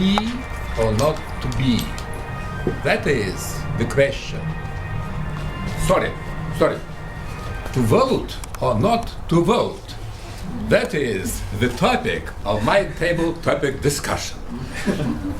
be or not to be? That is the question. Sorry. To vote or not to vote? That is the topic of my table topic discussion.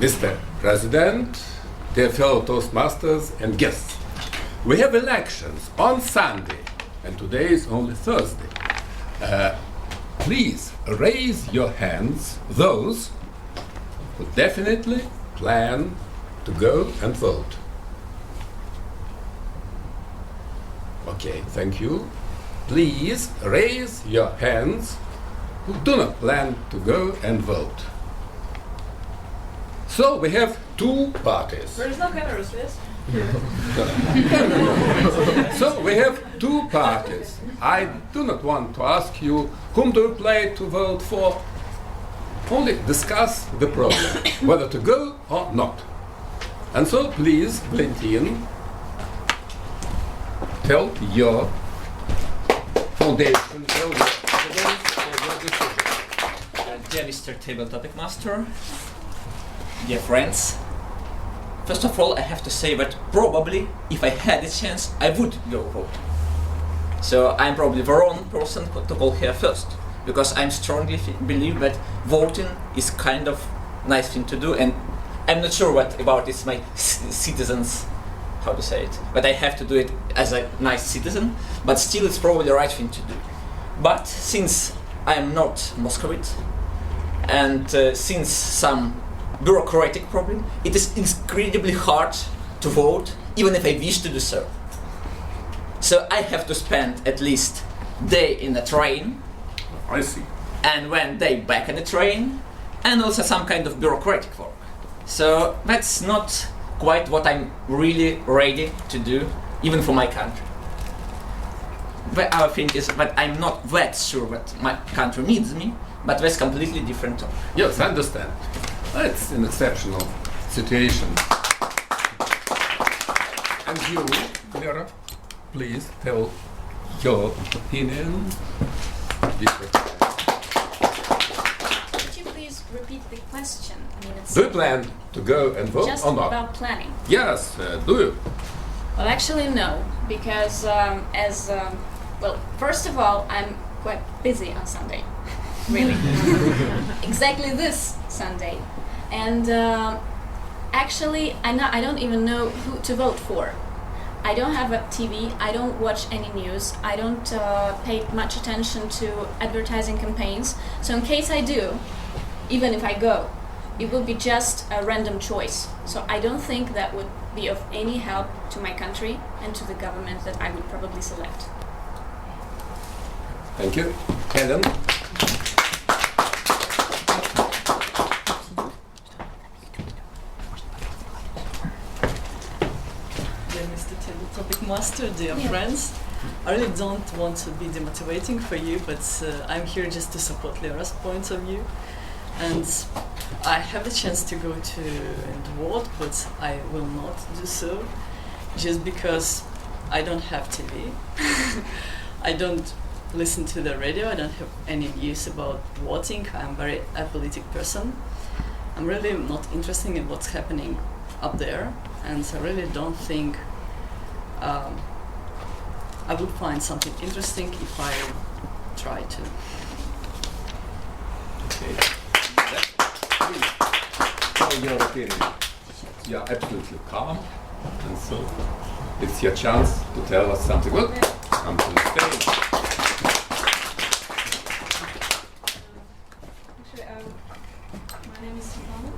Mr. President, dear fellow Toastmasters and guests, we have elections on Sunday, and today is only Thursday. Please raise your hands, those who definitely plan to go and vote. Okay, thank you. Please raise your hands who do not plan to go and vote. So we have two parties. There is no cameras, yes? So we have two parties. I do not want to ask you whom do you plan to vote for. Only discuss the problem, whether to go or not. And so please, Valentin, tell your foundation, tell your evidence for your decision. Dear Mr. Table Topic Master, dear friends, first of all I have to say that probably if I had a chance I would go vote. So I'm probably the wrong person to call here first, because I strongly believe that voting is kind of nice thing to do, and I'm not sure what about it's my citizens, how to say it, but I have to do it as a nice citizen, but still it's probably the right thing to do. But since I am not Muscovite, and since some bureaucratic problem, it is incredibly hard to vote, even if I wish to do so. So I have to spend at least day in the train, I see. and one day back in the train, and also some kind of bureaucratic work. So that's not quite what I'm really ready to do, even for my country. But our thing is that I'm not that sure that my country needs me, but that's completely different topic. Yes, I understand. It's an exceptional situation. And you, Vera, please tell your opinion. Could you please repeat the question? I mean, it's Do you plan to go and vote just or not? about planning. Yes, do you? Well, actually, no, because well, first of all, I'm quite busy on Sunday, really. Exactly this Sunday, and actually, I don't even know who to vote for. I don't have a TV. I don't watch any news. I don't pay much attention to advertising campaigns. So in case I do, even if I go, it will be just a random choice. So I don't think that would be of any help to my country and to the government that I would probably select. Thank you. Helen? Dear Mr. Table Topic Master, dear Yeah. friends, I really don't want to be demotivating for you, but I'm here just to support Lera's point of view. And I have the chance to go to and vote, but I will not do so, just because I don't have TV. I don't listen to the radio. I don't have any news about voting. I'm a very apolitic person. I'm really not interested in what's happening up there, and I really don't think I would find something interesting if I try to. Okay. Please, tell your opinion. You're absolutely calm, and so it's your chance to tell us something. Well, come to the stage. Actually, my name is Svetlana,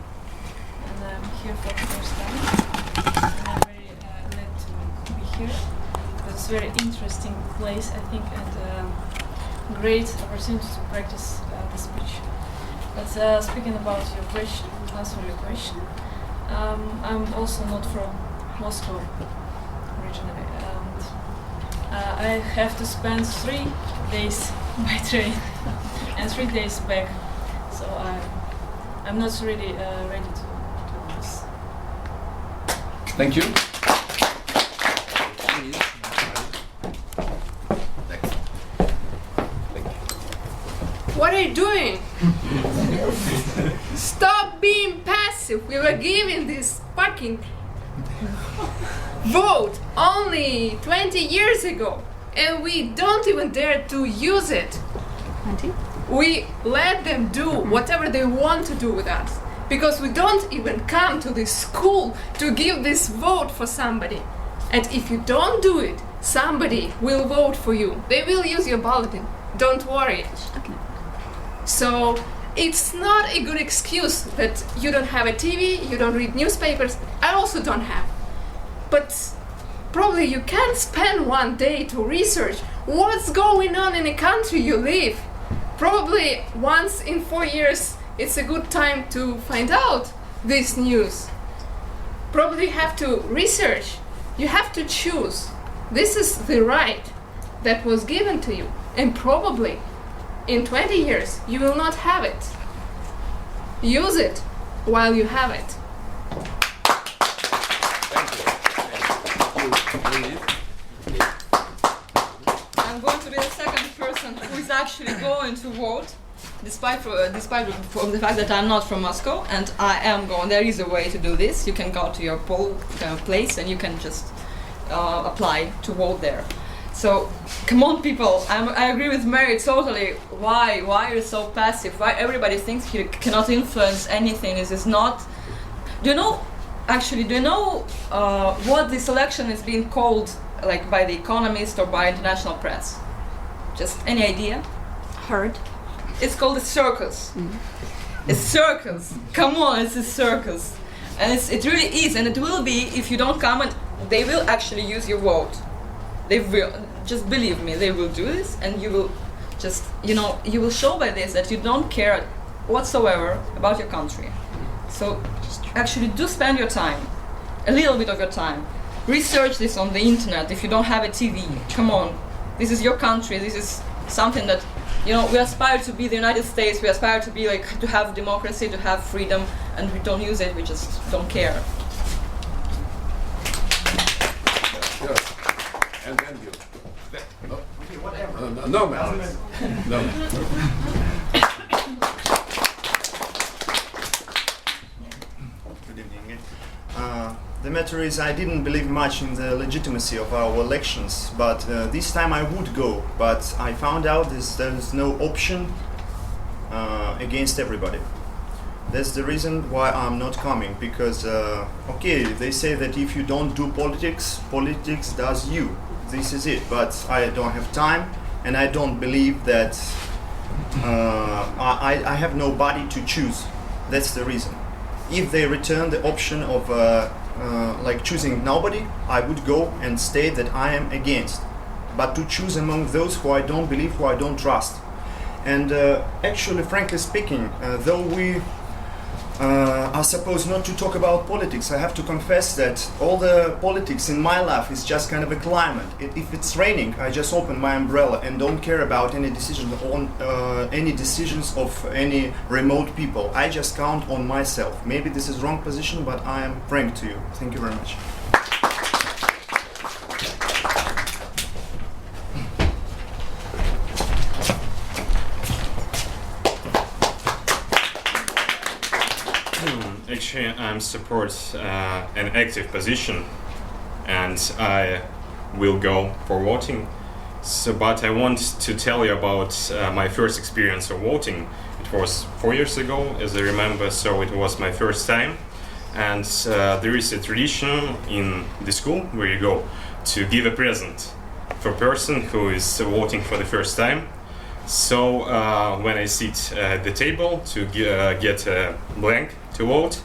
and I'm here for the first time. And I'm very glad to be here. It's a very interesting place, I think, and great opportunity to practice the speech. But speaking about your question, answer your question, I'm also not from Moscow originally, and I have to spend 3 days by train and 3 days back. So I'm not really ready to do this. Thank you. Please. Next. Thank you. What are you doing? Stop being passive. passive. We were given this fucking vote only 20 years ago, and we don't even dare to use it. 20? We let them do whatever they want to do with us, because we don't even come to this school to give this vote for somebody. And if you don't do it, somebody will vote for you. They will use your bulletin. Don't worry. Okay. So it's not a good excuse that you don't have a TV, you don't read newspapers. I also don't have. But probably you can spend one day to research what's going on in the country you live. Probably once in 4 years it's a good time to find out this news. Probably you have to research. You have to choose. This is the right that was given to you. And probably in 20 years you will not have it. Use it while you have it. I'm going to be the second person who is actually going to vote, despite from the fact that I'm not from Moscow, and I am going. There is a way to do this. You can go to your poll place and you can just apply to vote there. So, come on, people. I agree with Mary totally. Why are you so passive? Why everybody thinks he cannot influence anything? This is not. Do you know? Actually, do you know what this election is being called, like by The Economist or by international press? Just any idea? Heard. It's called a circus. A circus. Come on, it's a circus, and it really is, and it will be if you don't come, and they will actually use your vote. They will. Just believe me, they will do this, and you will just, you will show by this that you don't care whatsoever about your country. So actually do spend your time, a little bit of your time. Research this on the internet if you don't have a TV. Come on, this is your country, this is something that, we aspire to be the United States, we aspire to be to have democracy, to have freedom, and we don't use it, we just don't care. Yes. And then you. No, whatever. No, man. No. Good evening. The matter is, I didn't believe much in the legitimacy of our elections, but this time I would go. But I found out there's no option against everybody. That's the reason why I'm not coming, because okay, they say that if you don't do politics, politics does you. This is it, but I don't have time, and I don't believe that I have nobody to choose. That's the reason. If they return the option of choosing nobody, I would go and state that I am against. But to choose among those who I don't believe, who I don't trust. And actually, frankly speaking, though we are supposed not to talk about politics, I have to confess that all the politics in my life is just kind of a climate. If it's raining, I just open my umbrella and don't care about any decisions of any remote people. I just count on myself. Maybe this is wrong position, but I am frank to you. Thank you very much. Actually, I support an active position, and I will go for voting. But I want to tell you about my first experience of voting. It was 4 years ago, as I remember, so it was my first time. And there is a tradition in the school where you go to give a present for a person who is voting for the first time. So when I sit at the table to get a blank to vote,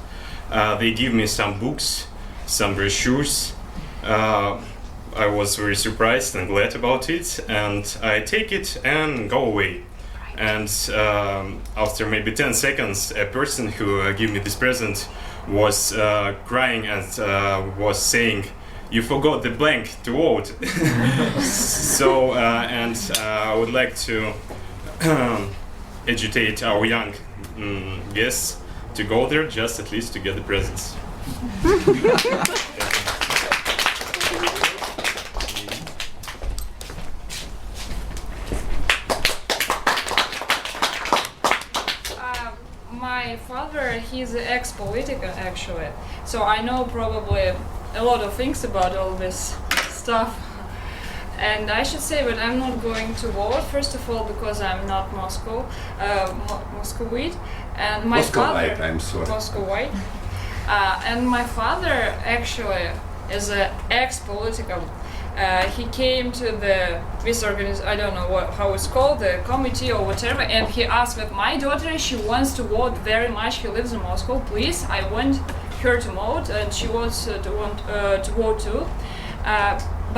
they give me some books, some brochures. I was very surprised and glad about it, and I take it and go away. And after maybe 10 seconds, a person who gave me this present was crying and was saying, "You forgot the blank to vote." So, and I would like to agitate our young guests to go there, just at least to get the presents. my father, he's an ex-politician actually, so I know probably a lot of things about all this stuff. And I should say that I'm not going to vote, first of all, because I'm not Moscowite, and my Moscowite, father, I'm sorry. Moscowite, and my father actually is an ex-political. He came to this organization, I don't know how it's called, the committee or whatever, and he asked that my daughter, she wants to vote very much. She lives in Moscow. Please, I want her to vote, and she wants to vote too.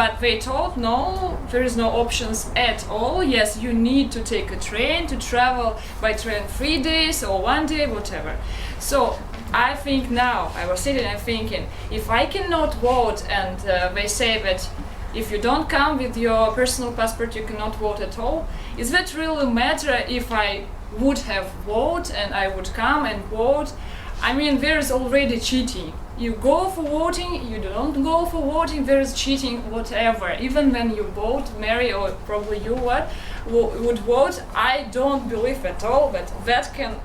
But they told no, there is no options at all. Yes, you need to take a train to travel by train 3 days or 1 day, whatever. So I think now, I was sitting and thinking, if I cannot vote and they say that if you don't come with your personal passport, you cannot vote at all, is that really matter if I would have voted and I would come and vote? I mean, there is already cheating. You go for voting, you don't go for voting, there is cheating, whatever. Even when you vote, Mary, or probably you would vote, I don't believe at all that can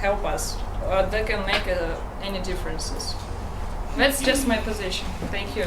help us, or that can make any differences. That's just my position. Thank you.